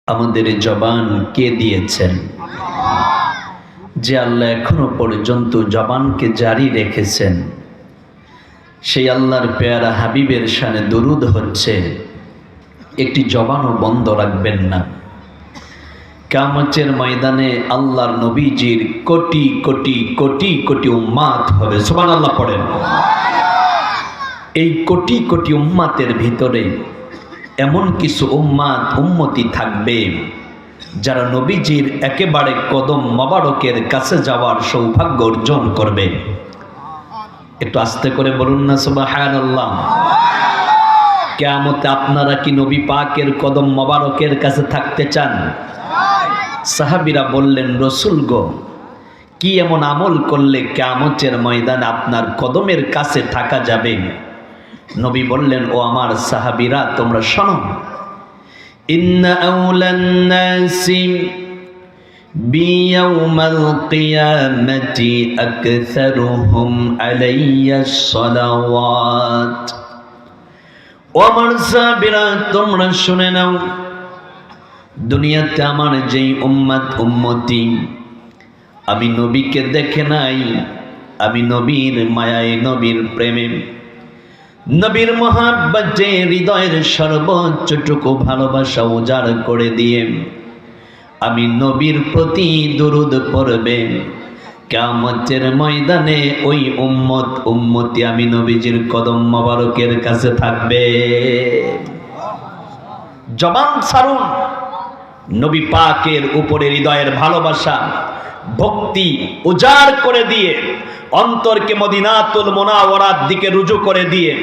আমাদের জবান কে দিয়েছেন? যে আল্লাহ এখনো পর্যন্ত জবানকে জারি রেখেছেন, সেই আল্লাহর পেয়ারা হাবিবের শানে দরুদ হচ্ছে, একটি জবানও বন্ধ রাখবেন না। কিয়ামতের ময়দানে আল্লাহর নবীজির কোটি কোটি কোটি কোটি উম্মাত হবে। সুবহানাল্লাহ পড়েন। এই কোটি কোটি উম্মাতের ভিতরে এমন কিছু উম্মতি থাকবে যারা নবীজির একেবারে কদম মোবারকের কাছে যাওয়ার সৌভাগ্য অর্জন করবে। একটু আস্তে করে বলুন না সুবহানাল্লাহ। কিয়ামতে আপনারা কি নবী পাকের কদম মোবারকের কাছে থাকতে চান? সাহাবীরা বললেন, রাসূল গো, কি এমন আমল করলে কিয়ামতের ময়দানে আপনার কদমের কাছে থাকা যাবে? নবী বললেন, ও আমার সাহাবীরা, তোমরা শোনো, ইন্না আউলান নাসি বিয়াউমাল কিয়ামাতি আকসারুহুম আলাইয়া সালাওয়াত। ও আমার সাহাবীরা, তোমরা শুনে নাও, দুনিয়াতে আমার যেই উম্মতি আমি নবীকে দেখে নাই, আমি নবীর মায়ায়, নবীর প্রেমে, নবীর মহাব্বতে হৃদয়ের সর্বোচ্চটুকু ভালোবাসা উজাড় করে দিয়ে আমি নবীর প্রতি দুরূদ পড়বে, কিয়ামতের ময়দানে ওই উম্মতি আমি নবীজির কদম মোবারকের কাছে থাকবে। জবান ছাড়ুন, নবী পাকের উপরে হৃদয়ের ভালোবাসা ভক্তি উজাড় করে দিয়ে, অন্তরকে মদিনাতুল মুনাওয়ারার দিকে রুজু করে দিয়ে,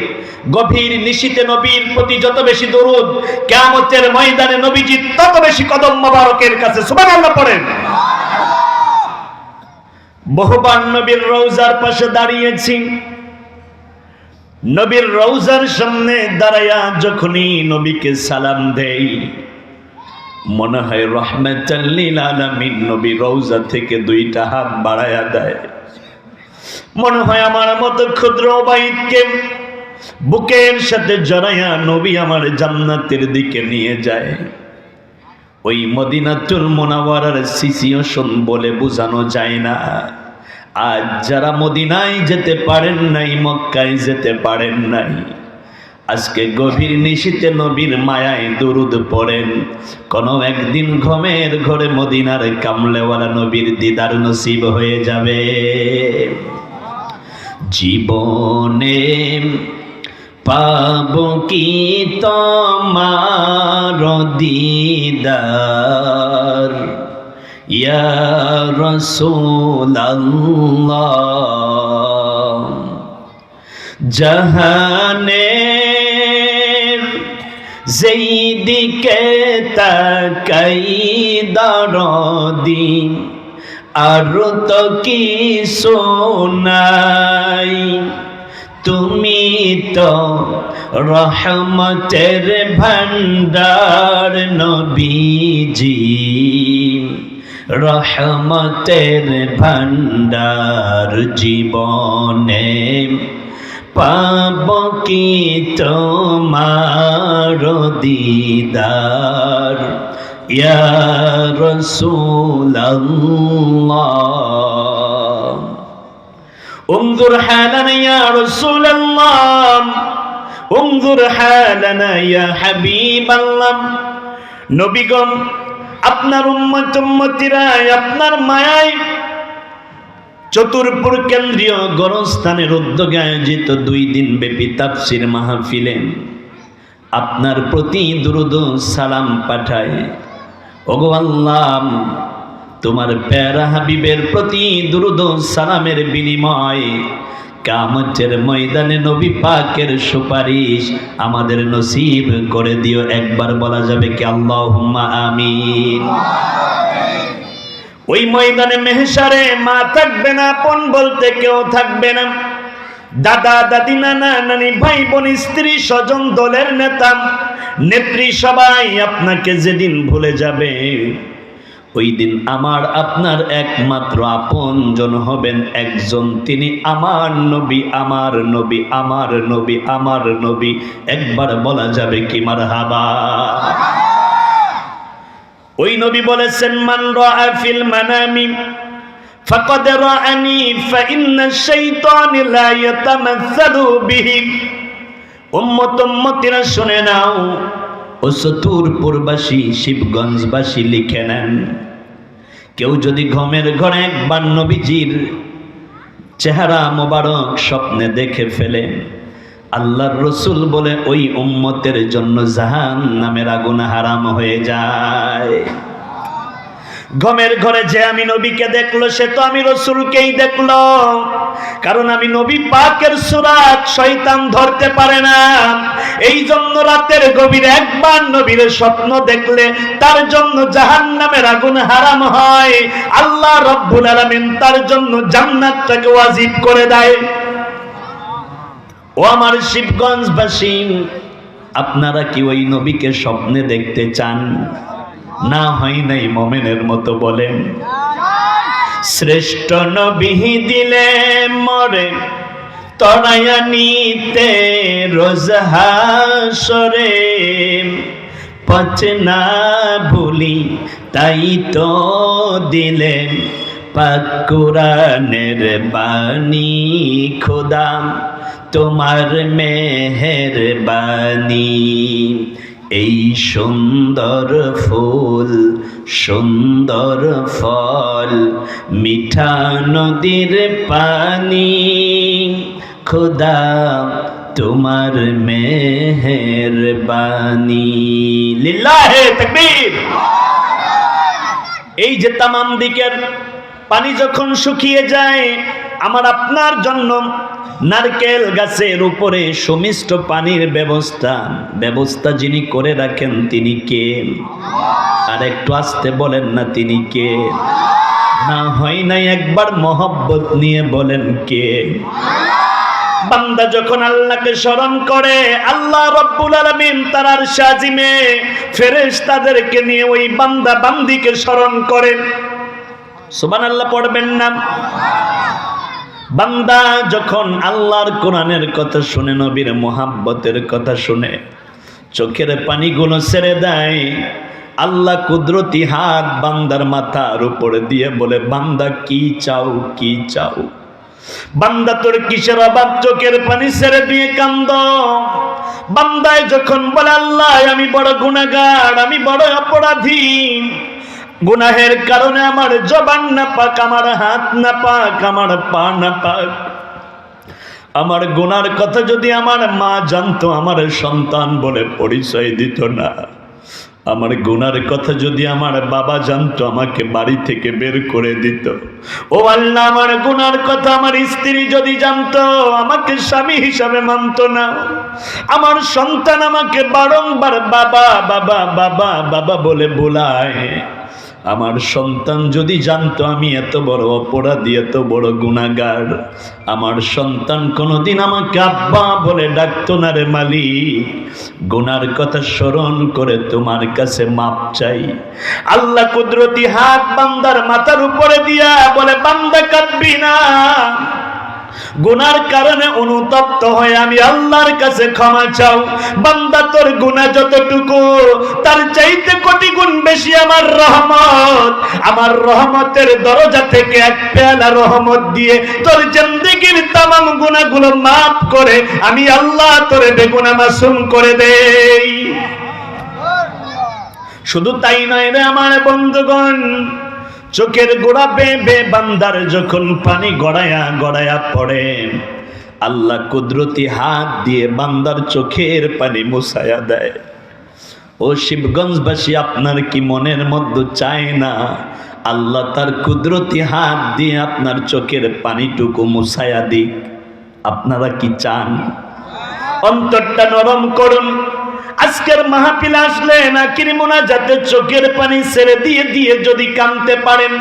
গভীর নিশীতে নবীর প্রতি যত বেশি দরুদ, কিয়ামতের ময়দানে নবীজি তত বেশি কদম মোবারকের কাছে। সুবহানাল্লাহ পড়েন। বহুবার নবীর রওজার পাশে দাঁড়িয়েছি, নবীর রওজার সামনে দাঁড়ায়া যখনই নবীকে সালাম দেই, মনে হয় রাহমাতাল লিল আলামিন নবী রওজা থেকে দুইটা হাত বাড়ায়া দেয়। মনে হয় আমার মতো ক্ষুদ্র বাইতকে বুকের সাথে জড়াইয়া নবী আমার জান্নাতের দিকে নিয়ে যায়। ওই মদিনাতুল মুনাওয়ারার সিচুয়েশন বলে বোঝানো যায় না। আজ যারা মদিনায় যেতে পারেন নাই, মক্কায় যেতে পারেন নাই, আজকে গভীর নিশীতে নবীর মায়ায় দুরূদ পড়েন, কোনো একদিন ঘুমের ঘরে মদিনার কামলেওয়ালা নবীর দিদার নসিব হয়ে যাবে। জীবনে পাবো কি তোমার দিদার ইয়া রাসূলুল্লাহ, জাহানের যেই দিকে তাকাই দরদি, আর তো কিছু নাই, তুমি তো রহমতের ভান্ডার নবীজি, রহমতের ভান্ডার। জীবনে পাব কি তোমার দিদার ইয়া রাসূলুল্লাহ। انظر حالنا يا رسول الله، انظر حالنا يا حبيب الله। নবীগণ, আপনার উম্মতিরা আপনার মায়ায় চতুরপুর কেন্দ্রীয় গোরস্থানের উদ্যোগে আয়োজিত 2 দিন ব্যাপী তাফসীর মাহফিলে আপনার প্রতি দুরূদ সালাম পাঠায়। ওগো আল্লাহ, তোমার প্যারা হাবিবের প্রতি দুরূদ সালামের বিনিময় কিয়ামতের ময়দানে নবী পাকের সুপারিশ আমাদের নসিব করে দিও। একবার বলা যাবে কি আল্লাহুম্মা আমিন। ওই ময়দানে মেহশারে মা থাকবে না, আপন বলতে কেউ থাকবে না, দাদা দাদি নানা নানি ভাই বোন স্ত্রী স্বজন দলের নেতা নেত্রী সবাই আপনাকে যেদিন ভুলে যাবে, ওই দিন আমার আপনার একমাত্র আপনজন হবেন একজন, তিনি আমার নবী, আমার নবী, আমার নবী, আমার নবী। একবার বলা যাবে কি মারহাবা। ওই নবী বলেছেন, মান রাআ ফিল মানামি ফাকাদ রাআনি ফাইন্না শাইতান লা ইয়াতামাসসালু বিহি। উম্মতিরা শুনে নাও, ও চতুরপুরবাসী শিবগঞ্জবাসী লিখে নেন, কেউ যদি ঘুমের ঘরে একবার নবীজির চেহারা মোবারক স্বপ্নে দেখে ফেলেন, আল্লাহর রসুল বলে ওই উম্মতের জন্য জাহান্নামের আগুন হারাম হয়ে যায়। ঘুমের ঘরে যে আমি নবীকে দেখলো, সে তো আমি রসুলকেই দেখলো, কারণ আমি নবী পাকের সুরাত শয়তান ধরতে পারে না। এই জন্য রাতের গভীরে একবার নবীর স্বপ্ন দেখলে তার জন্য জাহান্নামের আগুন হারাম হয়। আল্লাহ রব্বুল আলামিন তার জন্য জান্নাতটাকে ওয়াজিব করে দেয়। ও আমার শিবগঞ্জবাসী, আপনারা কি ওই নবীকে স্বপ্নে দেখতে চান? না হয় নাই মোমেনের মতো বলেন। শ্রেষ্ঠ নবী দিলে মরে তরায়া নিতে রোজ হাসরে, পচে না ভুলি তাই তো দিলেন পাক কুরআনের বাণী। খোদা তোমার মেহেরবানি, এই সুন্দর ফুল সুন্দর ফল মিঠা নদীর পানি। খোদা তোমার মেহেরবানি। লিল্লাহে তাকবীর। এই যে তামাম দিকের পানি যখন শুকিয়ে যায়, আমার আপনার জন্য নারকেল গাছের উপরে সুমিষ্ট পানির ব্যবস্থা যিনি করে রাখেন তিনি কে? আর একটু আস্তে বলেন না, তিনি কে? না হয় নাই একবার মহব্বত নিয়ে বলেন কে? বান্দা যখন আল্লাহকে স্মরণ করে, আল্লাহ রব্বুল আলামিন তার আরশ আজিমে ফেরেশতাদেরকে নিয়ে ওই বান্দা বান্দিকে স্মরণ করেন। সুবহানাল্লাহ পড়বেন না? বান্দা যখন আল্লাহর কোরআনের কথা শুনে, নবীর মুহাব্বতের কথা শুনে, চোখের পানিগুলো ছেড়ে দেয়, আল্লাহ কুদরতি হাত বান্দার মাথার উপরে দিয়ে বলে, বান্দা কি চাও, কি চাও? বান্দা তোর কিসের অভাব? চোখের পানি ছেড়ে দিয়ে কান্দ। বান্দায় যখন বলে, আল্লাহ আমি বড় গুনাহগার, আমি বড় অপরাধী, গুনাহের কারণে আমার জবান নাপাক, আমার হাত নাপাক, আমার পা নাপাক। আমার গুনার কথা যদি আমার মা জানতো, আমার সন্তান বলে পরিচয় দিত না। আমার গুনার কথা যদি আমার বাবা জানতো, আমাকে বাড়ি থেকে বের করে দিত। ও আল্লাহ, আমার গুনার কথা আমার স্ত্রী যদি জানতো, আমাকে স্বামী হিসাবে মানতো না। আমার সন্তান আমাকে বারংবার বাবা বাবা বাবা বাবা বলে বোলায়। আমার সন্তান যদি জানতো আমি এত বড় অপরাধী, এত বড় গুনাহগার, আমার সন্তান কোনোদিন আমাকে আব্বা বলে ডাকতো না রে মালিক। গুনার কথা স্মরণ করে তোমার কাছে মাপ চাই। আল্লাহ কুদরতি হাত বান্দার মাথার উপরে দিয়া বলে, বান্দা কাঁদবি না। গুনার কারণে অনুতপ্ত হয়ে আমি আল্লাহর কাছে ক্ষমা চাও। বান্দা তোর গুনাহ যতটুকু, তার চাইতে কোটি গুণ বেশি আমার রহমত। আমার রহমতের দরজা থেকে এক পেয়ালা রহমত দিয়ে তোর জিন্দেগীর তামাম গুনাহগুলো মাফ করে আমি আল্লাহ তোরে বেগুনাহ মাসুম করে দেই। শুধু তাই নয় রে আমার বন্ধুগণ, চোখের গোড়া বেয়ে বান্দার যখন পানি গড়ায়া গড়ায়া পড়ে, আল্লাহ কুদরতি হাত দিয়ে বান্দার চোখের পানি মুছায়া দেয়। ও শিবগঞ্জবাসী, আপনার কি মনের মধ্যে চায় না আল্লাহ তার কুদরতি হাত দিয়ে আপনার চোখের পানিটুকু মুছায়া দিক? আপনারা কি চান? অন্তরটা নরম করুন। আজকের মাহফিল আসলে নাকির মুনাজাতে চোখের পানি ছেড়ে দিয়ে দিয়ে যদি কাঁদতে পারেন,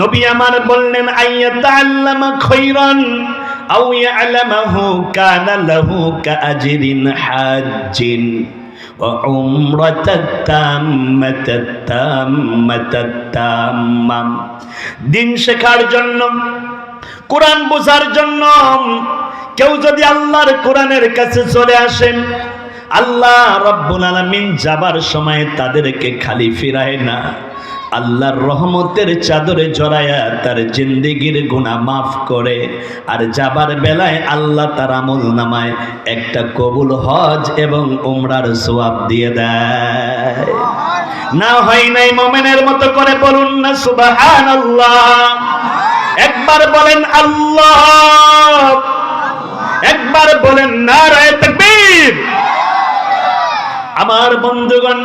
নবী আমার বললেন, আইয়াতাআল্লামা খায়রান আও ইয়ালামাহু কানা লাহু কাআজরিন হাজ্জিন ওয়া উমরাতাত তাম্মাম। দিন শেখার জন্য, কোরআন বোঝার জন্য কেউ যদি আল্লাহর কোরআনের কাছে চলে আসেন, আল্লাহ রাব্বুল আলামিন যাবার সময় তাদেরকে খালি ফিরায় না, আল্লাহর রহমতের চাদরে জড়ায়া তার জিন্দেগির গুনাহ মাফ করে। আর যাবার বেলায় আল্লাহ তার আমলনামায় একটা কবুল হজ এবং উমরার সওয়াব দিয়ে দেয়। না হয় নাই মুমিনের মতো করে বলুন না সুবহানাল্লাহ। একবার বলেন আল্লাহ, একবার বলেন নারায়ে তাকবীর। আমার বন্ধুগণ,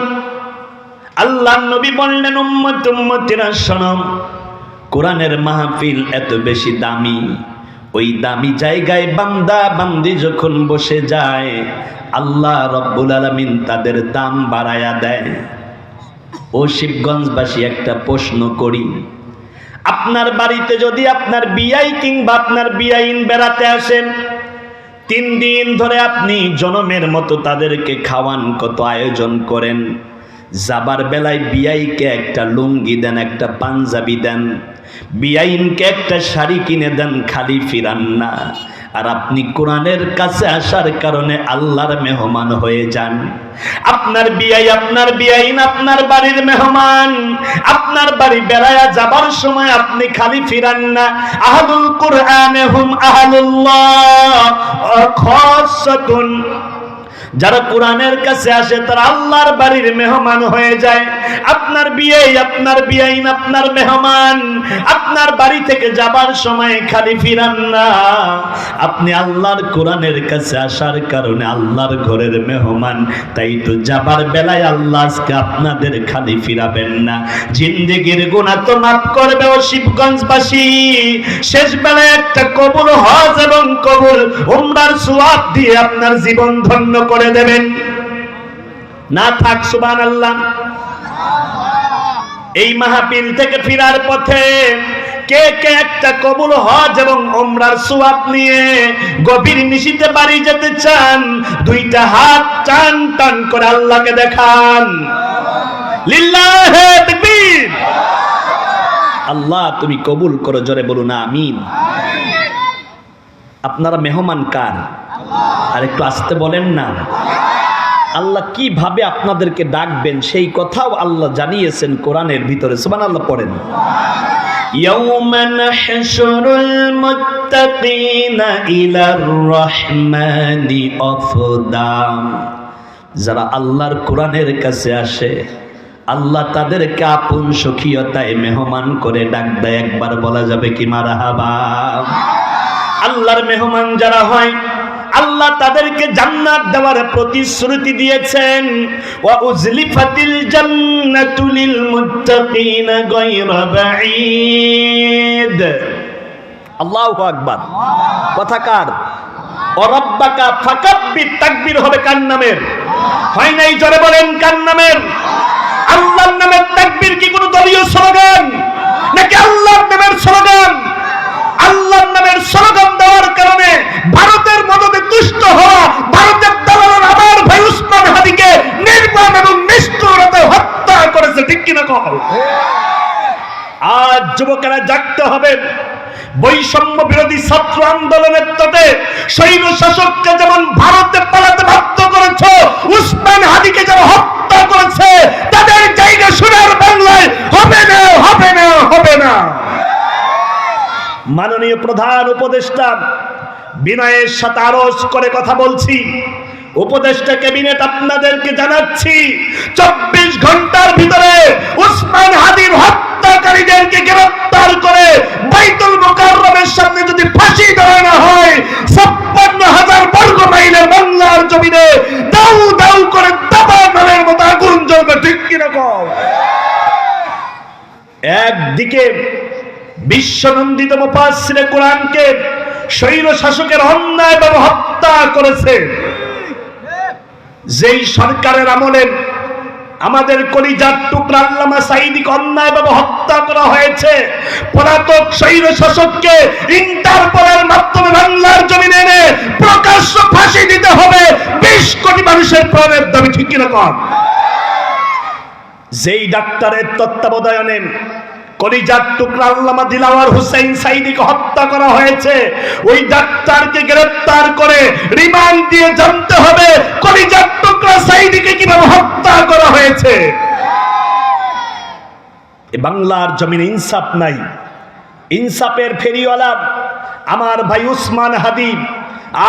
আল্লাহর নবী বললেন, উম্মত উম্মতিরা শোনো, কোরআনের মাহফিল এত বেশি দামি, ওই দামি জায়গায় বান্দা বান্দি যখন বসে যায় আল্লাহ রাব্বুল আলামিন তাদের দাম বাড়ায়া দেয়। ও শিবগঞ্জবাসী, একটা প্রশ্ন করি, আপনার বাড়িতে যদি আপনার বিয়াই কিংবা আপনার বিয়াইন বেড়াতে আসেন, 3 দিন ধরে আপনি জনমের মতো তাদেরকে খাওয়ান, কত আয়োজন করেন, যাবার বেলায় বিয়াইকে একটা লুঙ্গি দেন, একটা পাঞ্জাবি দেন, বিয়াইনকে একটা শাড়ি কিনে দেন, খালি ফিরান না। আর আপনি কোরআনের কাছে আসার কারণে আল্লাহর মেহমান হয়ে যান। আপনার বিয়াই, আপনার বিয়াইন আপনার বাড়ির মেহমান, আপনার বাড়ি বেড়ায়া যাবার সময় আপনি খালি ফিরান না। আহলুল কুরআনে হুম আহলুল্লাহ ওয়া খাসাতুন, যারা কোরআনের কাছে আসে তারা আল্লাহর বাড়ির মেহমান হয়ে যায়। আপনার বিয়াই, আপনার বিয়াইন আপনার মেহমান, আপনার বাড়ি থেকে যাবার সময় খালি ফিরান না। আপনি আল্লাহর কোরআনের কাছে আসার কারণে আল্লাহর ঘরের মেহমান, তাই তো যাবার বেলায় আল্লাহ আজকে আপনাদের খালি ফিরাবেন না, জিন্দেগির গুনাহ তো মাফ করবে। ও শিবগঞ্জবাসী, শেষ বেলায় একটা কবুল হজ এবং কবুল উমরার সওয়াব দিয়ে আপনার জীবন ধন্য করে দেবেন। না থাক সুবহানাল্লাহ। এই মাহফিল থেকে ফিরার পথে কে কে একটা কবুল হজ এবং উমরার সওয়াব নিয়ে গভীর নিশিতে বাড়ি যেতে চান? 2টা হাত টান টান করে আল্লাহকে দেখান। লিল্লাহি তাকবীর। আল্লাহ তুমি কবুল করো, জোরে বলুন আমিন। আপনারা মেহমান কার? আর একটু আস্তে বলেন না। আল্লাহ কিভাবে আপনাদেরকে ডাকবেন সেই কথাও আল্লাহ জানিয়েছেন কোরআনের ভিতরে। সুবহানাল্লাহ পড়েন। ইয়াউমা নাহশুরুল মুত্তাকিনা ইলার রহমানি আফদা। যারা আল্লাহর কোরআনের কাছে আসে আল্লাহ তাদেরকে আপন সখিয়তায় মেহমান করে ডাক দেয়। একবার বলা যাবে কি মারহাবা? আল্লাহর মেহমান যারা হয় আল্লাহ তাদেরকে জান্নাত দেওয়ার প্রতিশ্রুতি দিয়েছেন। ওয়া উজলিফাতিল জান্নাতু লিল মুত্তাকিনা গায়রা বাঈদ। আল্লাহু আকবার। কথা কার? ওয়া রাব্বাকা ফাকাব্বির। তাকবীর হবে কার নামের? হয় নাই, জোরে বলেন কার নামের? আল্লাহর নামের তাকবীর কি কোনো দলীয় স্লোগান নাকি আল্লাহর নামের স্লোগান? আল্লাহর নামের স্লোগান দেওয়ার কারণে ভারতের মদদে তুষ্ট হওয়া ভারতের দালাল আমার ভাই উসমান হাদিকে নির্মম এবং নিষ্ঠুরতায় হত্যা করেছে। ঠিক কিনা কও? আজ যুবকেরা জাগতে হবে। বৈষম্য বিরোধী ছাত্র আন্দোলনের তটে স্বৈর শাসককে যেমন ভারতে পালাতে বাধ্য করেছে, উসমান হাদিকে যারা হত্যা করেছে তাদের জায়গা সোনার বাংলায় হবে না, হবে না, হবে না। মাননীয় প্রধান উপদেষ্টা বিনয়ের সাথে আরজ করে কথা বলছি, উপদেষ্টা ক্যাবিনেট আপনাদেরকে জানাচ্ছি 24 ঘন্টার ভিতরে উসমান হাদির হত্যাকারীদেরকে গ্রেফতার করে বাইতুল মুকাররমের সামনে যদি ফাঁসি দেওয়া না হয় 56,000 বর্গ মাইলের বাংলার জমিনে দাউ দাউ করে দাবানলের মতো আগুন জ্বলবে। ঠিক কিনা কও? একদিকে বিশ্বনন্দিত মুফাসসিরে কোরআনকে স্বৈর শাসকের অন্যায়ভাবে হত্যা করেছে, যেই সরকারের আমলে আমাদের কলিজার টুকরা আল্লামা সাঈদীকে অন্যায়ভাবে হত্যা করা হয়েছে, পলাতক স্বৈর শাসককে ইন্টারপোলের মাধ্যমে বাংলার জমিনে এনে প্রকাশ্য ফাঁসি দিতে হবে। 20 কোটি মানুষের প্রাণের দাবি। ঠিক কিনা কন? যেই ডাক্তারের তত্ত্বাবধানে কলিজার টুকরা আল্লামা দিলাওয়ার হোসেন সাইদিকে হত্যা করা হয়েছে। ওই ডাক্তারকে গ্রেফতার করে রিমান্ড দিয়ে জানতে হবে কলিজার টুকরা সাইদিকে কিভাবে হত্যা করা হয়েছে। এই বাংলার জমিনে ইনসাফ নাই, ইনসাফের ফেরিওয়ালা আমার ভাই উসমান হাদি।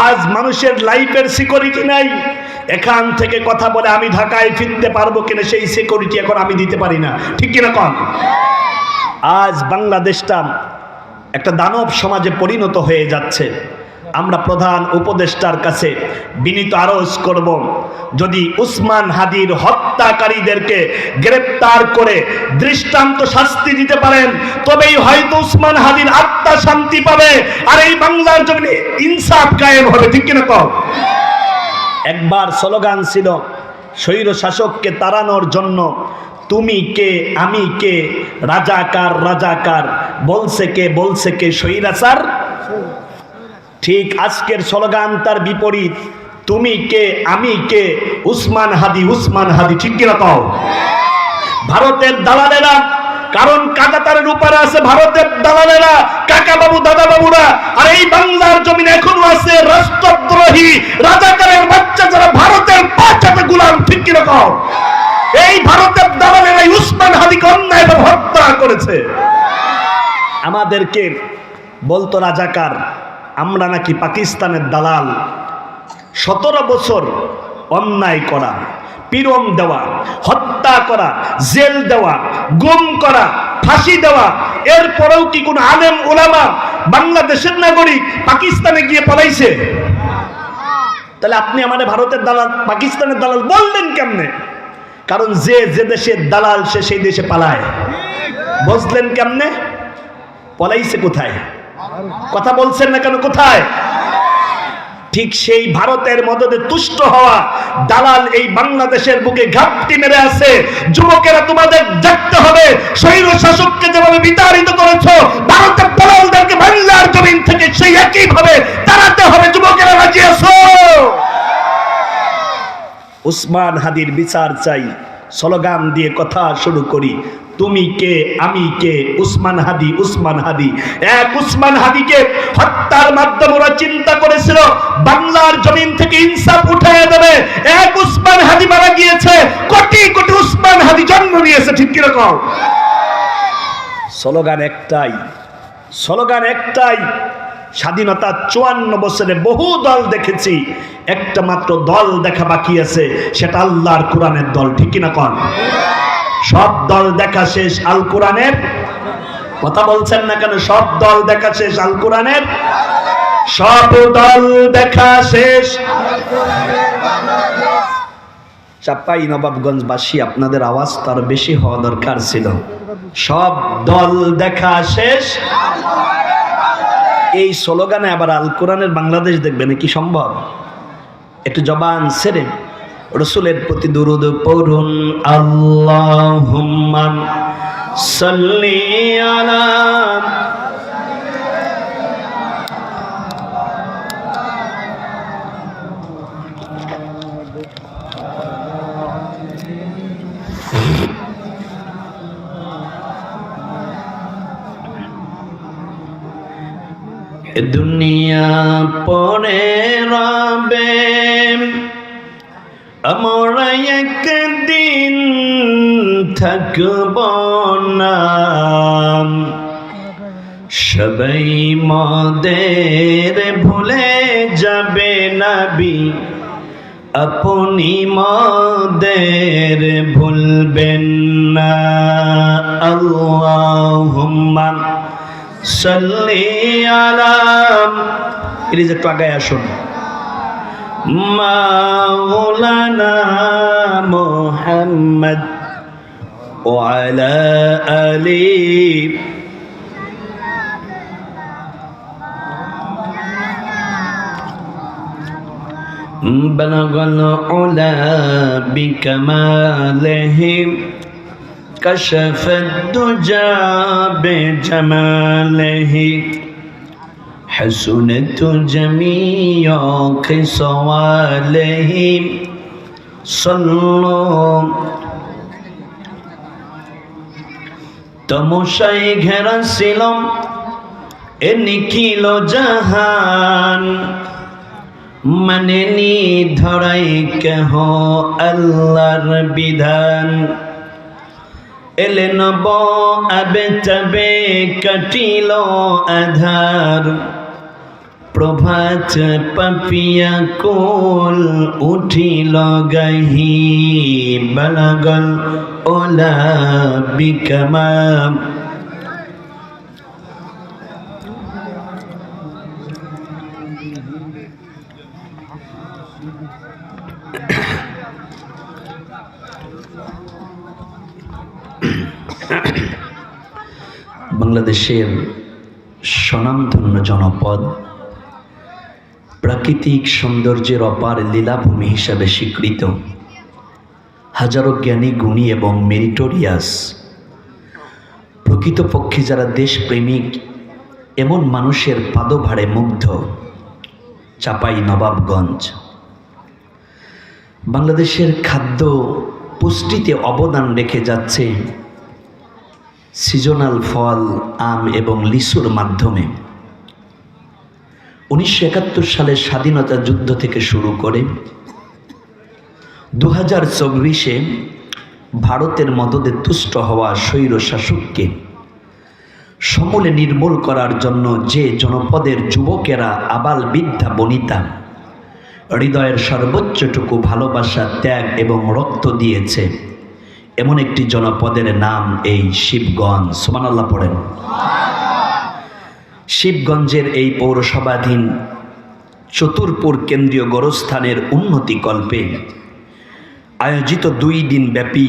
আজ মানুষের লাইফের সিকিউরিটি নাই। এখান থেকে কথা বলে আমি ঢাকায় ফিরতে পারবো কিনা সেই সিকিউরিটি এখন আমি দিতে পারি না, ঠিক কিনা কন? আজ বাংলাদেশটা একটা দানব সমাজে পরিণত হয়ে যাচ্ছে। আমরা প্রধান উপদেষ্টার কাছে বিনীত আরজ করব, যদি উসমান হাদির হত্যাকারীদেরকে গ্রেফতার করে দৃষ্টান্ত শাস্তি দিতে পারেন তবেই হয়তো উসমান হাদির আত্মা শান্তি পাবে আর এই বাংলার জমিনে ইনসাফ কায়েম হবে, ঠিক কিনা কও? একবার স্লোগান ছিল স্বৈর শাসককে তাড়ানোর জন্য, তুমি কে আমি কে রাজাকার রাজাকার, বলছে কে স্বৈরাচার। ঠিক আজকের স্লোগান তার বিপরীত, তুমি কে আমি কে উসমান হাদি উসমান হাদি, ঠিক কিনা কও? ভারতের দালালেরা, কারণ কাঁটাতারের উপরে আছে ভারতের দালালেরা, কাকা বাবু দাদা বাবুরা, আর এই বাংলার জমিনে এখনো আছে রাষ্ট্রদ্রোহী রাজাকারের বাচ্চা যারা ভারতের পাঁচাতে গোলাম, ঠিক কিনা কও? এই ভারতের দালালেরা উসমান হাদিকে অন্যায়ভাবে হত্যা করেছে। আমাদেরকে বলতো রাজাকার, আমরা নাকি পাকিস্তানের দালাল। 17 বছর অন্যায় করা, পীড়ন দেওয়া, হত্যা করা, জেল দেওয়া, গুম করা, ফাঁসি দেওয়া, এরপরেও কি কোন আলেম ওলামা বাংলাদেশের নাগরিক পাকিস্তানে গিয়ে পলাইছে? তাহলে আপনি আমাদের ভারতের দালাল পাকিস্তানের দালাল বললেন কেমনে? কারণ যে দেশের দালাল সে সেই দেশে পালায়। বুঝলেন কেমনে? পলাইছে কোথায়? কথা বলছেন না কেন? কোথায়? ঠিক সেই ভারতের মদদে তুষ্ট হওয়া দালাল এই বাংলাদেশের বুকে ঘাপটি মেরে আছে। যুবকেরা তোমাদের জাগতে হবে, স্বৈর শাসককে যেভাবে বিতাড়িত করেছো ভারতের দালালদেরকে বাংলার জমিন থেকে সেই একই ভাবে তাড়াতে হবে। যুবকেরা রাজি আছো? উসমান হাদির বিচার চাই। স্লোগান দিয়ে কথা শুরু করি, তুমি কে আমি কে উসমান হাদি উসমান হাদি। এক উসমান হাদিকে হত্যার মাধ্যমে ওরা চিন্তা করেছিল বাংলার জমিন থেকে ইনসাফ উঠিয়ে দেবে। এক উসমান হাদি মারা গিয়েছে, কোটি কোটি উসমান হাদি জন্ম নিয়েছে, ঠিক কিরকম? স্লোগান একটাই, স্লোগান একটাই। স্বাধীনতা 54 বছরে বহু দল দেখেছি, একটা মাত্র দল দেখা বাকি আছে, সেটা আল্লাহর কোরআনের দল, ঠিক কিনা কন? সব দল দেখা শেষ আল কোরআনের। কথা বলছেন না কেন? সব দল দেখা শেষ আল কোরআনের। সব দল দেখা শেষ। চাপাই নবাবগঞ্জবাসী, আপনাদের আওয়াজ তার বেশি হওয়া দরকার ছিল। সব দল দেখা শেষ। এই স্লোগানে আবার আল কোরআনের বাংলাদেশ দেখবেন, কি সম্ভব? একটু জবান ছেড়ে রাসূলের প্রতি দুরূদ পড়ুন। আল্লাহুম্মা সাল্লি আলা দুনিয়া পরে রবে, আমরা একদিন থাকব না। সবাই মোদের ভুলে যাবে নবী, আপনি মোদের ভুলবেন না। আল্লাহুম্মা সাল্লি আলা, প্লিজ একটু আগে আসুন। মাওলানা মুহাম্মদ ওয়া আলা আলি বালাগাল উলা বিকামালিহি كشف الدجى بجماله حسنت جميع خصاله صلوا তমসায় ঘেরা ছিল এ নিখিল জাহান, মানে নি ধরাই কেহ আল্লাহর বিধান। এলে নব আবে তবে কাটিল আধার, প্রভাত পাপিয়া কোল উঠিল গাহি, বালাগল ওলা বিকামাম। বাংলাদেশের স্বনামধন্য জনপদ, প্রাকৃতিক সৌন্দর্যের অপার লীলাভূমি হিসাবে স্বীকৃত, হাজারো জ্ঞানী গুণী এবং মেরিটোরিয়াস, প্রকৃতপক্ষে যারা দেশপ্রেমিক এমন মানুষের পাদভারে মুগ্ধ চাপাই নবাবগঞ্জ। বাংলাদেশের খাদ্য পুষ্টিতে অবদান রেখে যাচ্ছে সিজনাল ফল আম এবং লিচুর মাধ্যমে। 1971 সালের স্বাধীনতা যুদ্ধ থেকে শুরু করে 2024-এ ভারতের মদদে তুষ্ট হওয়া স্বৈর শাসককে সমূলে নির্মূল করার জন্য যে জনপদের যুবকেরা আবাল বৃদ্ধা বনিতা হৃদয়ের সর্বোচ্চটুকু ভালোবাসা, ত্যাগ এবং রক্ত দিয়েছে, এমন একটি জনপদের নাম এই শিবগঞ্জ। সুবহানাল্লাহ পড়েন। শিবগঞ্জের এই পৌরসভাধীন চতুরপুর কেন্দ্রীয় গোরস্থানের উন্নতিকল্পে আয়োজিত 2 দিন ব্যাপী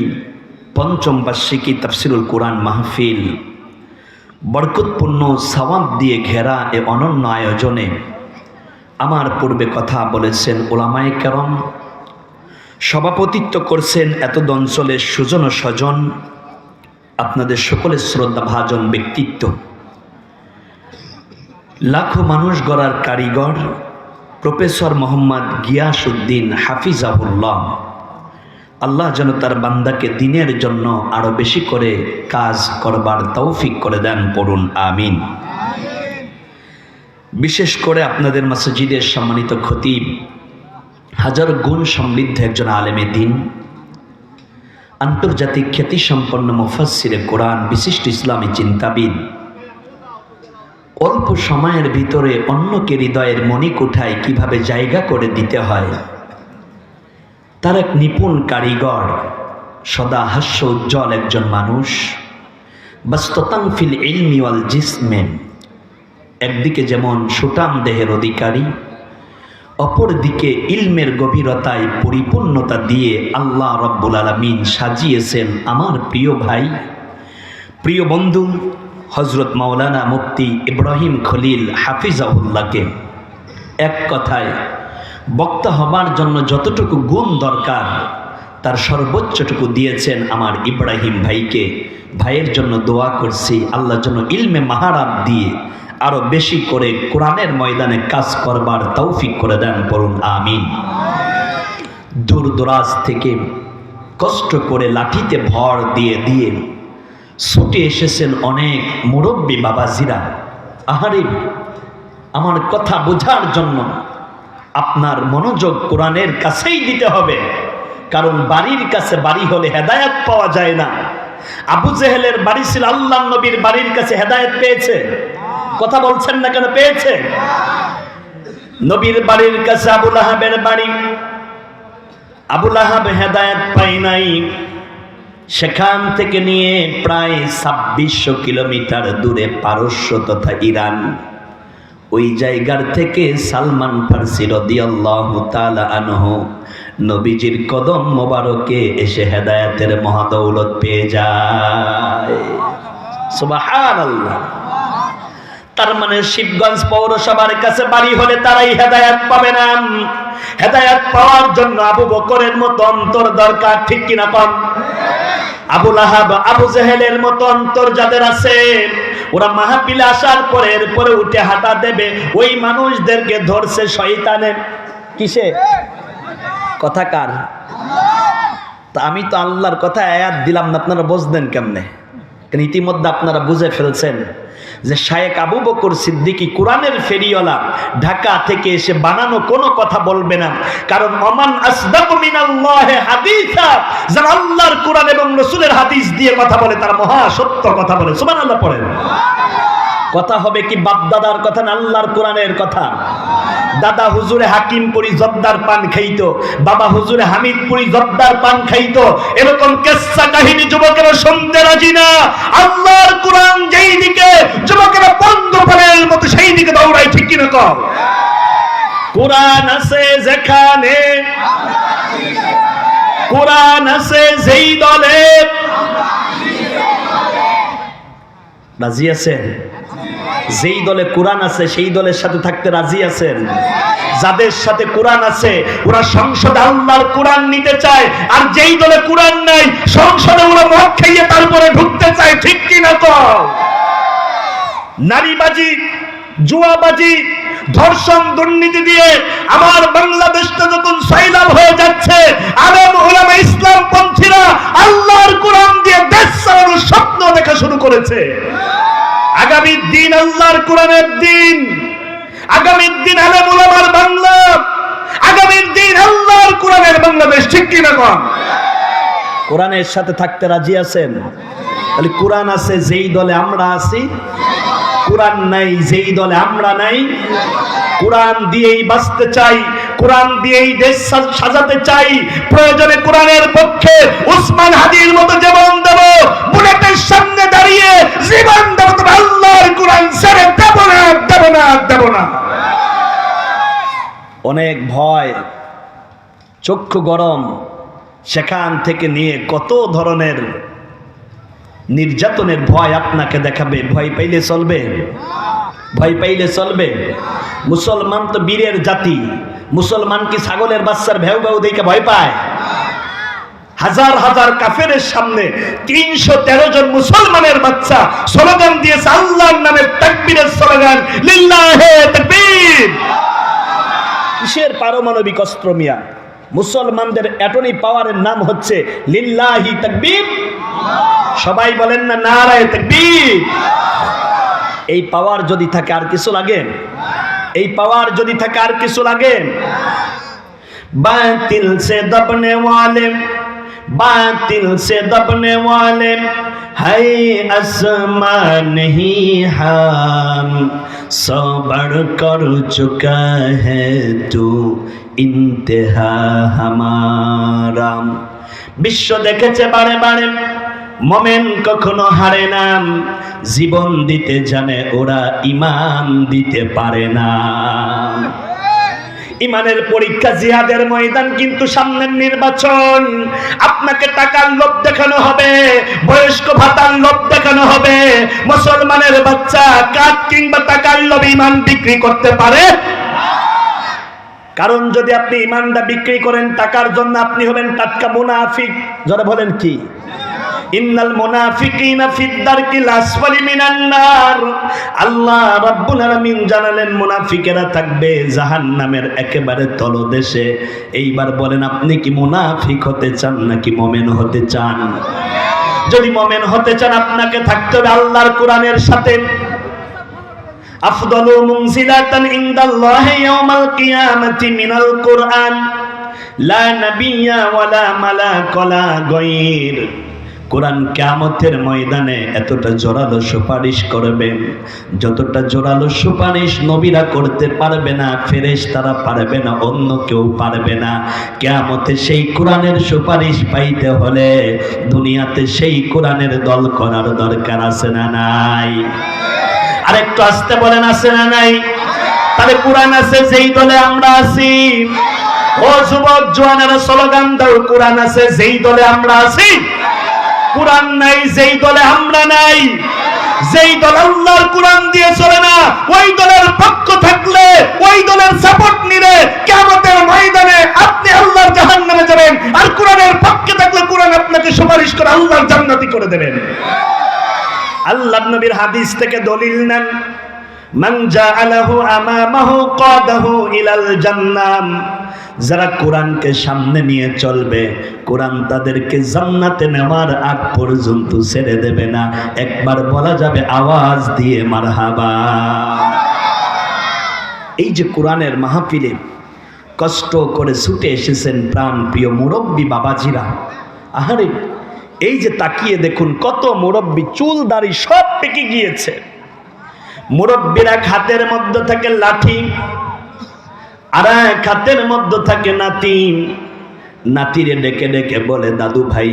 পঞ্চম বার্ষিকী তাফসিরুল কোরআন মাহফিল বরকতপূর্ণ সওয়াব দিয়ে ঘেরা এ অনন্য আয়োজনে আমার পূর্বে কথা বলেছেন ওলামায়ে কেরাম, সভাপতিত্ব করছেন এতদ অঞ্চলের সুজন ও স্বজন, আপনাদের সকলের শ্রদ্ধাভাজন ব্যক্তিত্ব, লাখো মানুষ গড়ার কারিগর প্রফেসর মোহাম্মদ গিয়াসউদ্দিন হাফিজাহুল্লাহ। আল্লাহ যেন তার বান্দাকে দিনের জন্য আরো বেশি করে কাজ করবার তৌফিক করে দেন, পড়ুন আমিন। বিশেষ করে আপনাদের মসজিদের সম্মানিত খতিব, হাজার গুণ সমৃদ্ধ একজন আলেমে দিন, আন্তর্জাতিক খ্যাতিসম্পন্ন মুফাসসিরে কোরআন, বিশিষ্ট ইসলামী চিন্তাবিদ, অল্প সময়ের ভিতরে অন্যকে হৃদয়ের মণিকুঠায় কিভাবে জায়গা করে দিতে হয় তার এক নিপুণ কারিগর, সদা হাস্য উজ্জ্বল একজন মানুষ, বাস্ততান ফিল ইলমি ওয়াল জিসমে, একদিকে যেমন সুঠাম দেহের অধিকারী, অপরদিকে ইলমের গভীরতায় পরিপূর্ণতা দিয়ে আল্লাহ রব্বুল আলামিন সাজিয়েছেন আমার প্রিয় ভাই, প্রিয় বন্ধু হযরত মাওলানা মুফতি ইব্রাহিম খলিল হাফিজাহুল্লাহকে। এক কথায় বক্তা হবার জন্য যতটুকু গুণ দরকার তার সর্বোচ্চটুকু দিয়েছেন আমার ইব্রাহিম ভাইকে। ভাইয়ের জন্য দোয়া করছি, আল্লাহর জন্য ইলমে মাহারাত দিয়ে আরো বেশি করে কোরআনের ময়দানে কাজ করবার তৌফিক করে দেন, পড়ুন আমিন। দূর দরাজ থেকে কষ্ট করে লাঠিতে ভর দিয়ে দিয়ে ছুটে এসেছেন অনেক মুরব্বী বাবাজিরা। আহারে, আমার কথা বোঝার জন্য আপনার মনোযোগ কোরআনের কাছেই দিতে হবে, কারণ বাড়ির কাছে বাড়ি হলে হেদায়েত পাওয়া যায় না। আবু জেহেলের বাড়ি ছিল আল্লাহর নবীর বাড়ির কাছে, হেদায়েত পেয়েছে? কথা বলছেন না কেন? পেয়েছে। নবীর বাড়ির কাছে আবু লাহাবের বাড়ি, আবু লাহাব হেদায়েত পায় নাই। সেখান থেকে নিয়ে প্রায় 2600 কিলোমিটার দূরে পারস্য তথা ইরান, ওই জায়গার থেকে সালমান ফারসি রাদিয়াল্লাহু তাআলা আনহু নবীজির কদম মোবারকে এসে হেদায়েতের মহাদৌলত পেয়ে যায়। সুবহানাল্লাহ। তার মানে শিবগঞ্জ পৌরসভার কাছে বাড়ি হলে তারাই হেদায়েত পাবে না। হেদায়েত পাওয়ার জন্য আবু বকরের মতো অন্তর দরকার, ঠিক কিনা কন? আবু লাহাব, আবু জেহেলের মতো অন্তর যাদের আছে, ওরা মাহফিলে আসার পরে এরপরে উঠে হাঁটা দেবে, ওই মানুষদেরকে ধরছে শয়তানে। কিসে? কথা কার? তা আমি তো আল্লাহর কথা আয়াত দিলাম না, আপনারা বুঝলেন কেমনে? ইতিমধ্যে আপনারা বুঝে ফেলছেন যে শায়েখ আবু বকর সিদ্দিকী কোরআনের ফেরিওয়ালা, ঢাকা থেকে এসে বানানো কোনো কথা বলবে না। কারণ ওমান আসদাকু মিনাল্লাহি হাদিসা, যারা আল্লাহর কোরআন এবং রাসূলের হাদিস দিয়ে কথা বলে তারা মহা সত্য কথা বলে। সুবহানাল্লাহ পড়েন। কথা হবে কি বাপদাদার কথা না আল্লাহর কোরআনের কথা? দাদা হুজুরে হাকিমপুরি জব্দার পান খাইতো, বাবা হুজুরে হামিদপুরি জব্দার পান খাইতো, এরকম কিসসা কাহিনী যুবকেরা শুনতে রাজি না। আল্লাহর কোরআন যেই দিকে যুবকেরা বন্ধ পানের মতো সেই দিকে দৌড়ায়, ঠিক কি না কও? কোরআন আছে যেখানে, কোরআন আছে যেই দলে, রাজি আছেন? যেই দলে কোরআন আছে সেই দলের সাথে থাকতে রাজি আছেন? যাদের সাথে কোরআন আছে ওরা সংসদে আল্লাহর কোরআন নিতে চায়, আর যেই দলে কোরআন নাই সংসদে ওরা মদ খাইয়ে তারপরে ঢুকতে চায়, ঠিক কি না কও? নারীবাজি, জুয়াবাজি, ধর্ষণ, দুর্নীতি দিয়ে আমার বাংলাদেশটা যখন সয়লাব হয়ে যাচ্ছে, আলেম ওলামা ইসলাম পন্থীরা আল্লাহর কোরআন দিয়ে দেশ চালানোর স্বপ্ন দেখা শুরু করেছে। আগামী দিন আল্লাহর কোরআনের দিন, আগামী দিন আলেম ওলামার বাংলা, আগামী দিন আল্লাহর কোরআনের বাংলাদেশ, ঠিক কি না কন? কোরআনের সাথে থাকতে রাজি আছেন? তাহলে কোরআন আছে যেই দলে আমরা আছি, কোরআন নাই যেই দলে আমরা নাই। কোরআন দিয়েই বাঁচতে চাই, কোরআন দিয়েই দেশ সাজাতে চাই। প্রয়োজনে কোরআনের পক্ষে উসমান হাদির মতো জীবন দেব, বুলেটের সামনে দাঁড়িয়ে জীবন দেব, তবে আল্লাহর কোরআন ছেড়ে দেব না, দেব না, দেব না। অনেক ভয়, চক্ষু গরম, সেখান থেকে নিয়ে কত ধরনের নির্যাতনের ভয় আপনাকে দেখাবে। ভয় পাইলে চলবে? ভয় পাইলে চলবে? মুসলমান তো বীরের জাতি। মুসলমান কি ছাগলের বাচ্চার ভেউ ভেউ দেখে ভয় পায়? হাজার হাজার কাফেরের সামনে 313 জন মুসলমানের বাচ্চা স্লোগান দিয়েছে আল্লাহর নামে, তাকবীরের স্লোগান, লিল্লাহে তাকবীর। কিসের পারমাণবিক অস্ত্র মিয়া? মুসলমানদের অ্যাটমিক পাওয়ারের নাম হচ্ছে লিল্লাহি তাকবীর। সবাই বলেন না নারায়ে তাকবীর। এই পাওয়ার যদি থাকে আর কিছু লাগে? এই পাওয়ার যদি থাকে আর কিছু লাগে? বাতিল সে দবনে ওয়ালে, बातिल से दबने वाले है आसमां नहीं हम, सौ बढ़ कर चुका है तू इंतहा हमारा। বিশ্ব দেখেছে বারে বারে মোমেন কখনো হারে না, জীবন দিতে জানে ওরা ঈমান দিতে পারে না। ইমানের পরীক্ষা, জিহাদের ময়দান, কিন্তু সামনের নির্বাচন। আপনাকে টাকার লোভ দেখানো হবে, বয়স্ক ভাতার লোভ দেখানো হবে। মুসলমানের বাচ্চা কাঠ কিংবা টাকার লোভে ইমান বিক্রি করতে পারে? কারণ যদি আপনি ইমানটা বিক্রি করেন টাকার জন্য, আপনি হবেন টাটকা মুনাফিক। যারা বলেন কি? ইন্নাল মুনাফিকিনা ফিদ দারকিল আসফালি মিনান নার। আল্লাহ রাব্বুল আলামিন জানালেন মুনাফিকেরা থাকবে জাহান্নামের একেবারে তলদেশে। এইবার বলেন আপনি কি মুনাফিক হতে চান নাকি মুমিন হতে চান? যদি মুমিন হতে চান আপনাকে থাকতে হবে আল্লাহর কোরআনের সাথে। আফদালু মুনজিলাতান ইনদাল্লাহি ইয়াউমাল কিয়ামাতি মিনাল কুরআন লা নাবিয়্যা ওয়ালা মালাক ওয়ালা গায়র। কোরআন কিয়ামতের ময়দানে এতটা জোরালো সুপারিশ করবে, যতটা জোরালো সুপারিশ নবীরা করতে পারবে না, ফেরেশতারা পারবে না, অন্য কেউ পারবে না। কিয়ামতে সেই কোরআনের সুপারিশ পাইতে হলে দুনিয়াতে সেই কোরআনের দল করার দরকার আছে না নাই? আরেকটু আসতে বলেন, আছে না নাই? তাহলে কোরআন আছে যেই দলে আমরা আছি। ও যুবক জওয়ানেরা স্লোগান দাও, কোরআন আছে যেই দলে আমরা আছি। কোরআন নাই যেই দলে আমরা নাই। যেই দল আল্লাহর কোরআন দিয়ে চলে না, ওই দলের পক্ষ থাকলে, ওই দলের সাপোর্ট নিলে কিয়ামতের ময়দানে আপনি আল্লাহর জাহান্নামে যাবেন। আর কোরআনের পক্ষে থাকলে কোরআন আপনাকে সুপারিশ করে আল্লাহর জান্নাতি করে দেবেন। আল্লাহর নবীর হাদিস থেকে দলিল নেন, মান জাআলাহু আমামাহু কাদাহু ইলাল জান্নাহ যারা কোরআনকে সামনে নিয়ে চলবে, কোরআন তাদেরকে জান্নাতে নেওয়ার আগ পর্যন্ত ছেড়ে দেবে না। একবার বলা যাবে আওয়াজ দিয়ে মারহাবা। এই যে কোরআনের মাহফিলে কষ্ট করে ছুটে এসেছেন প্রাণ প্রিয় মুরব্বী বাবাজিরা, আহারে এই যে তাকিয়ে দেখুন কত মুরব্বী, চুল দাড়ি সব পেকে গিয়েছে। মুরব্বীর এক হাতের মধ্যে থাকে লাঠি, আর এক হাতের মধ্যে থাকে নাতি। নাতিরে ডেকে ডেকে বলে, দাদু ভাই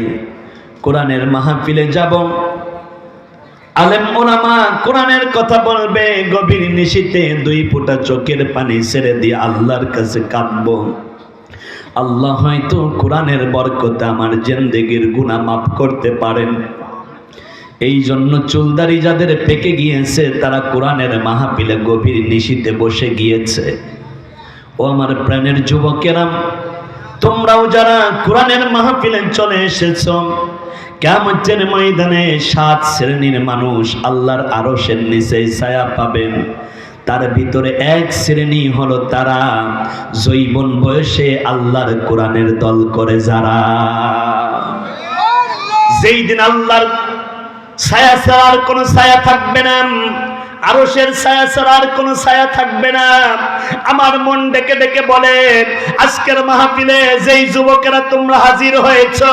কোরআনের মাহফিলে যাব, আলেম ওলামা কোরআনের কথা বলবে, গভীর নিশীথে 2 ফোঁটা চোখের পানি ছেড়ে দিয়ে আল্লাহর কাছে কাঁদবো। আল্লাহ হয়তো কোরআনের বরকতে আমার জিন্দেগির গুনাহ মাফ করতে পারেন। এই জন্য চুলদারি যাদের পেকে গিয়েছে তারা কোরআনের মাহফিলে গভীর নিশীথে বসে গিয়েছে। ও আমার প্রাণের যুবকেরা, তোমরাও যারা কোরআনের মাহফিলে চলে এসেছো, কিয়ামতের ময়দানে 7 শ্রেণীর মানুষ আল্লাহর আরশের নিচে ছায়া পাবেন। তার ভিতরে এক শ্রেণী হলো তারা যৌবন বয়সে আল্লাহর কোরআনের দল করে যারা। যেই দিন আল্লাহর ছায়া ছাড়া আর কোনো ছায়া থাকবে না, আরশের ছায়া ছাড়া আর কোনো ছায়া থাকবে না। আমার মন ডেকে ডেকে বলে, আজকের মাহফিলে যেই যুবকেরা তোমরা হাজির হয়েছো,